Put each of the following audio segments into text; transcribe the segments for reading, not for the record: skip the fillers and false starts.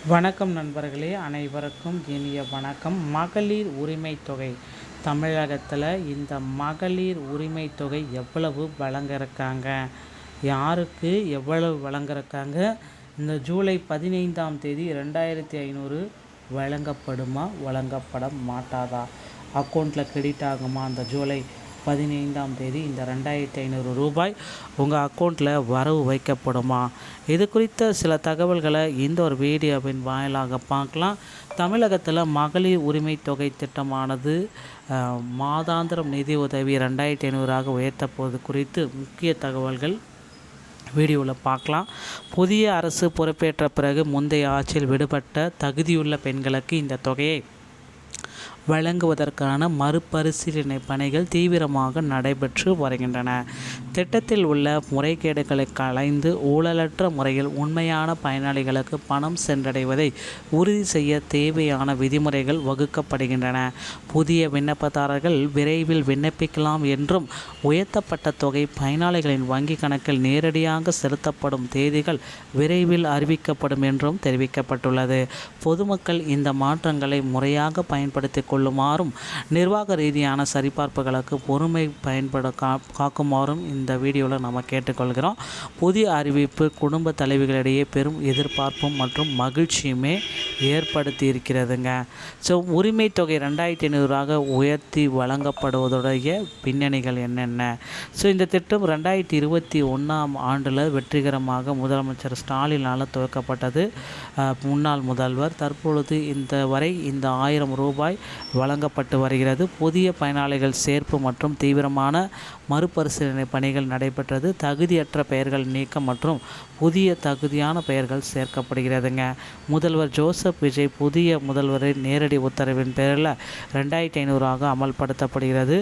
வணக்கம் நண்பர்களே, அனைவருக்கும் இனிய வணக்கம். மகளிர் உரிமை தொகை தமிழகத்தில் இந்த மகளிர் உரிமை தொகை எவ்வளவு வழங்கியிருக்காங்க, யாருக்கு எவ்வளவு வழங்கியிருக்காங்க, இந்த ஜூலை 15ஆம் தேதி 2500 வழங்கப்படுமா வழங்கப்பட மாட்டாதா, அக்கௌண்ட்டில் கிரெடிட் ஆகுமா, அந்த ஜூலை 15ஆம் தேதி இந்த 2500 ரூபாய் உங்கள் அக்கௌண்ட்டில் வரவு வைக்கப்படுமா, இது குறித்த சில தகவல்களை இந்த ஒரு வீடியோவின் வாயிலாக பார்க்கலாம். தமிழகத்தில் மகளிர் உரிமை தொகை திட்டமானது மாதாந்திரம் நிதி உதவி 2500 உயர்த்தப்போவது குறித்து முக்கிய தகவல்கள் வீடியோவில் பார்க்கலாம். புதிய அரசு பொறுப்பேற்ற பிறகு முந்தைய ஆட்சியில் விடுபட்ட தகுதியுள்ள பெண்களுக்கு இந்த தொகையை வழங்குவதற்கான மறுபரிசீலனை பணிகள் தீவிரமாக நடைபெற்று வருகின்றன. திட்டத்தில் உள்ள முறைகேடுகளை களைந்து ஊழலற்ற முறையில் உண்மையான பயனாளிகளுக்கு பணம் சென்றடைவதை உறுதி செய்ய தேவையான விதிமுறைகள் வகுக்கப்படுகின்றன. புதிய விண்ணப்பதாரர்கள் விரைவில் விண்ணப்பிக்கலாம் என்றும், உயர்த்தப்பட்ட தொகை பயனாளிகளின் வங்கிக் கணக்கில் நேரடியாக செலுத்தப்படும் தேதிகள் விரைவில் அறிவிக்கப்படும் என்றும் தெரிவிக்கப்பட்டுள்ளது. பொதுமக்கள் இந்த மாற்றங்களை முறையாக பயன்படுத்தி கொள்ளுமாறும், நிர்வாக ரீதியான சரிபார்ப்புகளுக்கு பொறுமை காக்குமாறும் இந்த வீடியோவில் நம்ம கேட்டுக்கொள்கிறோம். புதிய அறிவிப்பு குடும்ப தலைவிகளிடையே பெரும் எதிர்பார்ப்பும் மற்றும் மகிழ்ச்சியுமே ஏற்படுத்தி இருக்கிறதுங்க. ஸோ உரிமை தொகை 2500 உயர்த்தி வழங்கப்படுவதுடைய பின்னணிகள் என்னென்ன? ஸோ இந்த திட்டம் 2021ஆம் ஆண்டில் வெற்றிகரமாக முதலமைச்சர் ஸ்டாலினால் துவக்கப்பட்டது. முன்னாள் முதல்வர் தற்பொழுது இந்த வரை இந்த 1000 ரூபாய் வழங்கப்பட்டு வருகிறது. புதிய பயனாளிகள் சேர்ப்பு மற்றும் தீவிரமான மறுபரிசீலனை பணிகள் நடைபெற்றது. தகுதியற்ற பெயர்கள் நீக்கம் மற்றும் புதிய தகுதியான பெயர்கள் சேர்க்கப்படுகிறதுங்க. முதல்வர் ஜோசப் விஜய் புதிய முதல்வரின் நேரடி உத்தரவின் பேரில் 2500 அமல்படுத்தப்படுகிறது.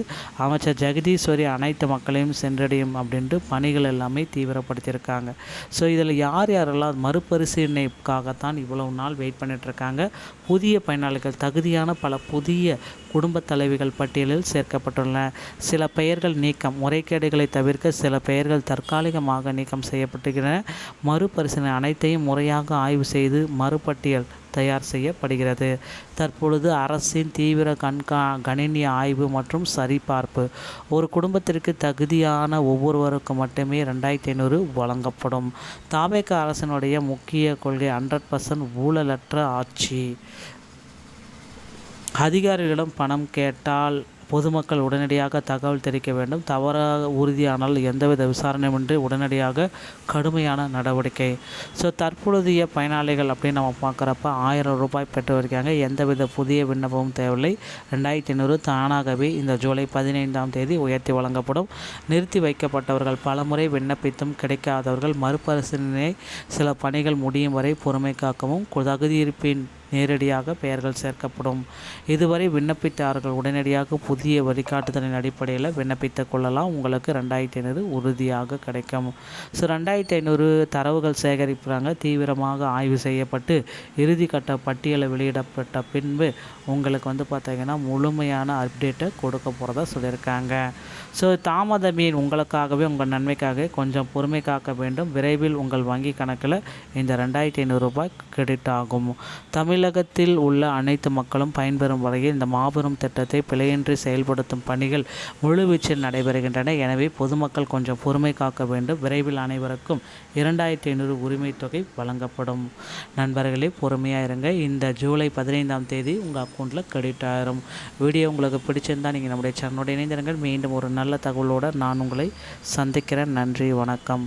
அமைச்சர் ஜெகதீஸ்வரி அனைத்து மக்களையும் சென்றடையும் அப்படின்ட்டு பணிகள் எல்லாமே தீவிரப்படுத்தியிருக்காங்க. ஸோ இதில் யாரெல்லாம் மறுபரிசீலனைக்காகத்தான் இவ்வளவு நாள் வெயிட் பண்ணிகிட்ருக்காங்க, புதிய பயனாளிகள் தகுதியான பல புதிய குடும்ப தலைவிகள் பட்டியலில் சேர்க்கப்பட்டுள்ளன. சில பெயர்கள் நீக்கம், முறைகேடுகளை தவிர்க்க சில பெயர்கள் தற்காலிகமாக நீக்கம் செய்யப்பட்டுள்ளன. மறுபரிசீலனை அனைத்தையும் முறையாக ஆய்வு செய்து மறுபட்டியல் தயார் செய்யப்படுகிறது. தற்பொழுது அரசின் தீவிர கணினி ஆய்வு மற்றும் சரிபார்ப்பு. ஒரு குடும்பத்திற்கு தகுதியான ஒவ்வொருவருக்கும் மட்டுமே 2500 வழங்கப்படும். தவேக அரசினுடைய முக்கிய கொள்கை 100% ஊழலற்ற ஆட்சி. அதிகாரிகளிடம் பணம் கேட்டால் பொதுமக்கள் உடனடியாக தகவல் தெரிவிக்க வேண்டும். தவறாக உறுதியானால் எந்தவித விசாரணையுமின்றி உடனடியாக கடுமையான நடவடிக்கை. ஸோ தற்பொழுதைய பயனாளிகள் அப்படின்னு நம்ம பார்க்குறப்ப 1000 ரூபாய் பெற்று வருகிறாங்க. எந்தவித புதிய விண்ணப்பமும் தேவையில்லை. 2500 தானாகவே இந்த ஜூலை 15ஆம் தேதி உயர்த்தி வழங்கப்படும். நிறுத்தி வைக்கப்பட்டவர்கள், பலமுறை விண்ணப்பித்தும் கிடைக்காதவர்கள் மறுபரிசீலனை, சில பணிகள் முடியும் வரை பொறுமை காக்கவும், தகுதியிருப்பின் நேரடியாக பெயர்கள் சேர்க்கப்படும். இதுவரை விண்ணப்பித்தார்கள் உடனடியாக புதிய வழிகாட்டுதலின் அடிப்படையில் விண்ணப்பித்துக் கொள்ளலாம். உங்களுக்கு 2500 உறுதியாக கிடைக்கும். ஸோ 2500 தரவுகள் சேகரிப்பாங்க. தீவிரமாக ஆய்வு செய்யப்பட்டு இறுதி கட்ட பட்டியலை வெளியிடப்பட்ட பின்பு உங்களுக்கு பார்த்திங்கன்னா முழுமையான அப்டேட்டை கொடுக்க போகிறதா சொல்லியிருக்காங்க. ஸோ தாமதமே உங்களுக்காகவே, உங்கள் நன்மைக்காக கொஞ்சம் பொறுமை காக்க வேண்டும். விரைவில் உங்கள் வங்கி கணக்கில் இந்த 2500 ரூபாய் கிரெடிட் ஆகும். தமிழகத்தில் உள்ள அனைத்து மக்களும் பயன்பெறும் வகையில் இந்த மாபெரும் திட்டத்தை பிழையின்றி செயல்படுத்தும் பணிகள் முழுவீச்சில் நடைபெறுகின்றன. எனவே பொதுமக்கள் கொஞ்சம் பொறுமை காக்க வேண்டும். விரைவில் அனைவருக்கும் 2500 உரிமை தொகை வழங்கப்படும். நண்பர்களே, பொறுமையாக இருங்க. இந்த ஜூலை 15ஆம் தேதி உங்கள் அக்கௌண்ட்டில் கிரெடிட் ஆயிரும். வீடியோ உங்களுக்கு பிடிச்சிருந்தால் நீங்கள் நம்முடைய சேனலோடு இணைந்திருங்கள். மீண்டும் ஒரு நல்ல தகவலோடு நான் உங்களை சந்திக்கிறேன். நன்றி, வணக்கம்.